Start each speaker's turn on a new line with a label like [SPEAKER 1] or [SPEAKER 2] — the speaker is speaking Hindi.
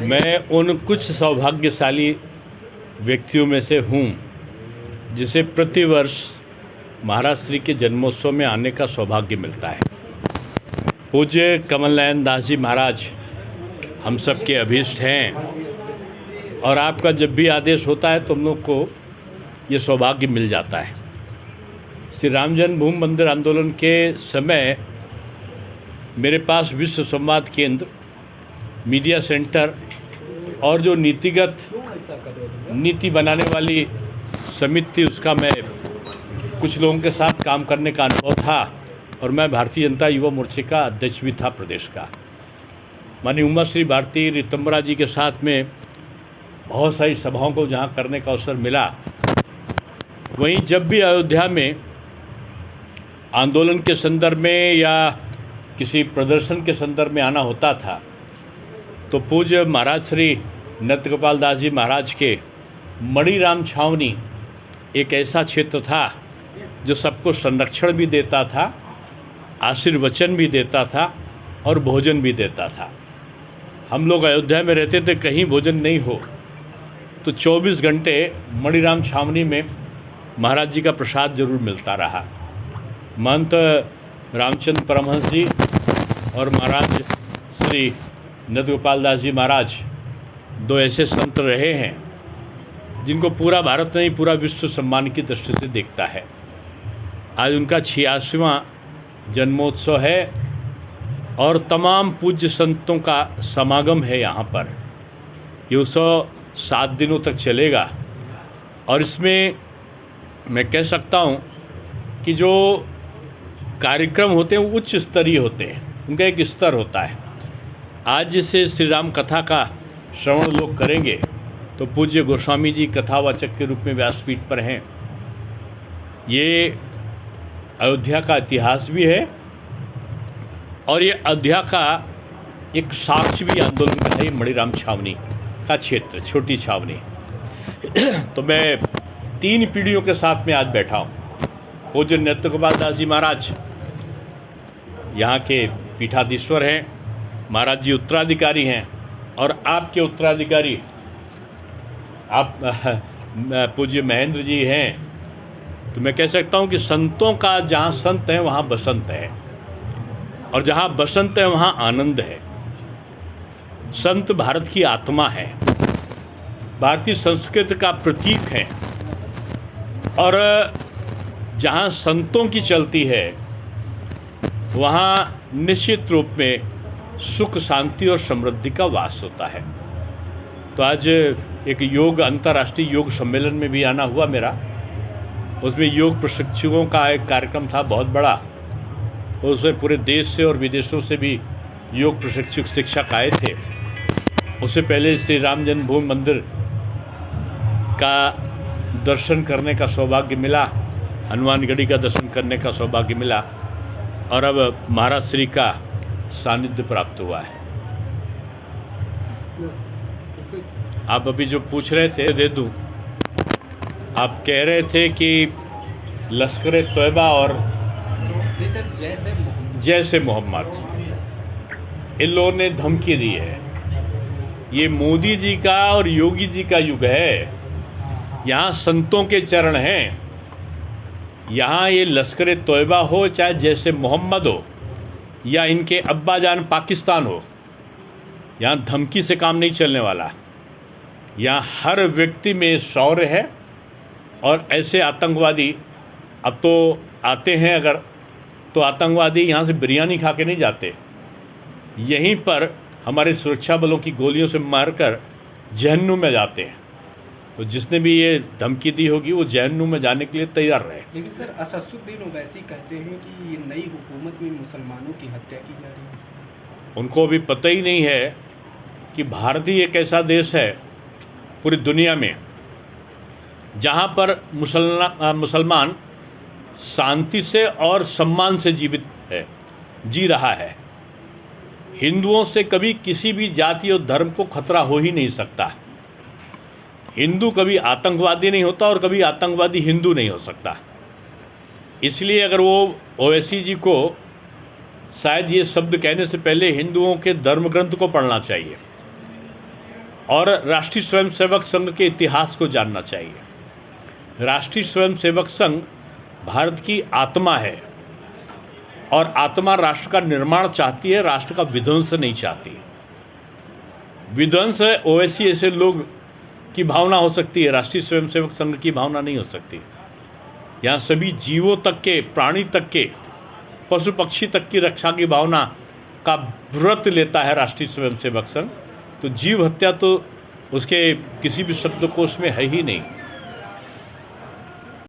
[SPEAKER 1] मैं उन कुछ सौभाग्यशाली व्यक्तियों में से हूँ जिसे प्रतिवर्ष महाराज श्री के जन्मोत्सव में आने का सौभाग्य मिलता है। पूज्य कमल नयन दास जी महाराज हम सब के अभीष्ट हैं और आपका जब भी आदेश होता है तो हम लोग को ये सौभाग्य मिल जाता है। श्री राम जन्मभूमि मंदिर आंदोलन के समय मेरे पास विश्व संवाद केंद्र, मीडिया सेंटर और जो नीति बनाने वाली समिति थी उसका मैं कुछ लोगों के साथ काम करने का अनुभव था और मैं भारतीय जनता युवा मोर्चे का अध्यक्ष भी था प्रदेश का। माननीय उमा श्री भारती रितंबरा जी के साथ में बहुत सारी सभाओं को जहाँ करने का अवसर मिला, वहीं जब भी अयोध्या में आंदोलन के संदर्भ में या किसी प्रदर्शन के संदर्भ में आना होता था तो पूज्य महाराज श्री नृत्य गोपाल दास जी महाराज के मणिराम छावनी एक ऐसा क्षेत्र था जो सबको संरक्षण भी देता था, आशीर्वचन भी देता था और भोजन भी देता था। हम लोग अयोध्या में रहते थे, कहीं भोजन नहीं हो तो 24 घंटे मणिराम छावनी में महाराज जी का प्रसाद जरूर मिलता रहा। महंत रामचंद्र परमहंस जी और महाराज श्री नृत्य गोपाल दास जी महाराज दो ऐसे संत रहे हैं जिनको पूरा भारत नहीं पूरा विश्व सम्मान की दृष्टि से देखता है। आज उनका 86वां जन्मोत्सव है और तमाम पूज्य संतों का समागम है यहाँ पर। ये उत्सव 7 दिनों तक चलेगा और इसमें मैं कह सकता हूँ कि जो कार्यक्रम होते हैं वो उच्च स्तरीय होते हैं, उनका एक स्तर होता है। आज जिसे श्री राम कथा का श्रवण लोग करेंगे तो पूज्य गोस्वामी जी कथावाचक के रूप में व्यासपीठ पर हैं। ये अयोध्या का इतिहास भी है और ये अयोध्या का एक साक्ष्य भी आंदोलन का है। मणिराम छावनी का क्षेत्र, छोटी छावनी। तो मैं 3 पीढ़ियों के साथ में आज बैठा हूँ। पूज्य नृत्य गोपाल दास जी महाराज यहाँ के पीठाधीश्वर हैं, महाराज जी उत्तराधिकारी हैं और आपके उत्तराधिकारी आप पूज्य महेंद्र जी हैं। तो मैं कह सकता हूँ कि संतों का जहाँ संत है वहाँ बसंत है और जहाँ बसंत है वहाँ आनंद है। संत भारत की आत्मा है, भारतीय संस्कृति का प्रतीक है और जहाँ संतों की चलती है वहाँ निश्चित रूप में सुख, शांति और समृद्धि का वास होता है। तो आज एक योग अंतर्राष्ट्रीय योग सम्मेलन में भी आना हुआ मेरा। उसमें योग प्रशिक्षकों का एक कार्यक्रम था बहुत बड़ा और उसमें पूरे देश से और विदेशों से भी योग प्रशिक्षक शिक्षक आए थे। उससे पहले श्री राम जन्मभूमि मंदिर का दर्शन करने का सौभाग्य मिला, हनुमानगढ़ी का दर्शन करने का सौभाग्य मिला और अब महाराज श्री का सानिध्य प्राप्त हुआ है। आप अभी जो पूछ रहे थे दे दूं। आप कह रहे थे कि लश्कर तोयबा और जैसे मोहम्मद इन लोगों ने धमकी दी है। ये मोदी जी का और योगी जी का युग है। यहाँ संतों के चरण हैं। यहाँ ये लश्कर तोयबा हो चाहे जैसे मोहम्मद हो या इनके अब्बा जान पाकिस्तान हो, यहाँ धमकी से काम नहीं चलने वाला। यहाँ हर व्यक्ति में शौर्य है और ऐसे आतंकवादी अब तो आते हैं अगर तो आतंकवादी यहाँ से बिरयानी खा के नहीं जाते, यहीं पर हमारे सुरक्षा बलों की गोलियों से मारकर जहन्नुम में जाते हैं। तो जिसने भी ये धमकी दी होगी वो जहन्नुम में जाने के लिए तैयार रहे।
[SPEAKER 2] लेकिन सर असदुद्दीन ओवैसी कहते हैं कि ये नई हुकूमत में मुसलमानों की हत्या की जा रही है।
[SPEAKER 1] उनको अभी पता ही नहीं है कि भारत ही एक ऐसा देश है पूरी दुनिया में जहाँ पर मुसलमान शांति से और सम्मान से जी रहा है। हिंदुओं से कभी किसी भी जाति और धर्म को खतरा हो ही नहीं सकता। हिंदू कभी आतंकवादी नहीं होता और कभी आतंकवादी हिंदू नहीं हो सकता। इसलिए अगर वो ओवैसी जी को शायद ये शब्द कहने से पहले हिंदुओं के धर्म ग्रंथ को पढ़ना चाहिए। और राष्ट्रीय स्वयंसेवक संघ के इतिहास को जानना चाहिए। राष्ट्रीय स्वयंसेवक संघ भारत की आत्मा है और आत्मा राष्ट्र का निर्माण चाहती है, राष्ट्र का विध्वंस नहीं चाहती। विध्वंस ओवैसी ऐसे लोग की भावना हो सकती है, राष्ट्रीय स्वयंसेवक संघ की भावना नहीं हो सकती। यहाँ सभी जीवों तक के, प्राणी तक के, पशु पक्षी तक की रक्षा की भावना का व्रत लेता है राष्ट्रीय स्वयंसेवक संघ। तो जीव हत्या तो उसके किसी भी शब्दकोश में है ही नहीं।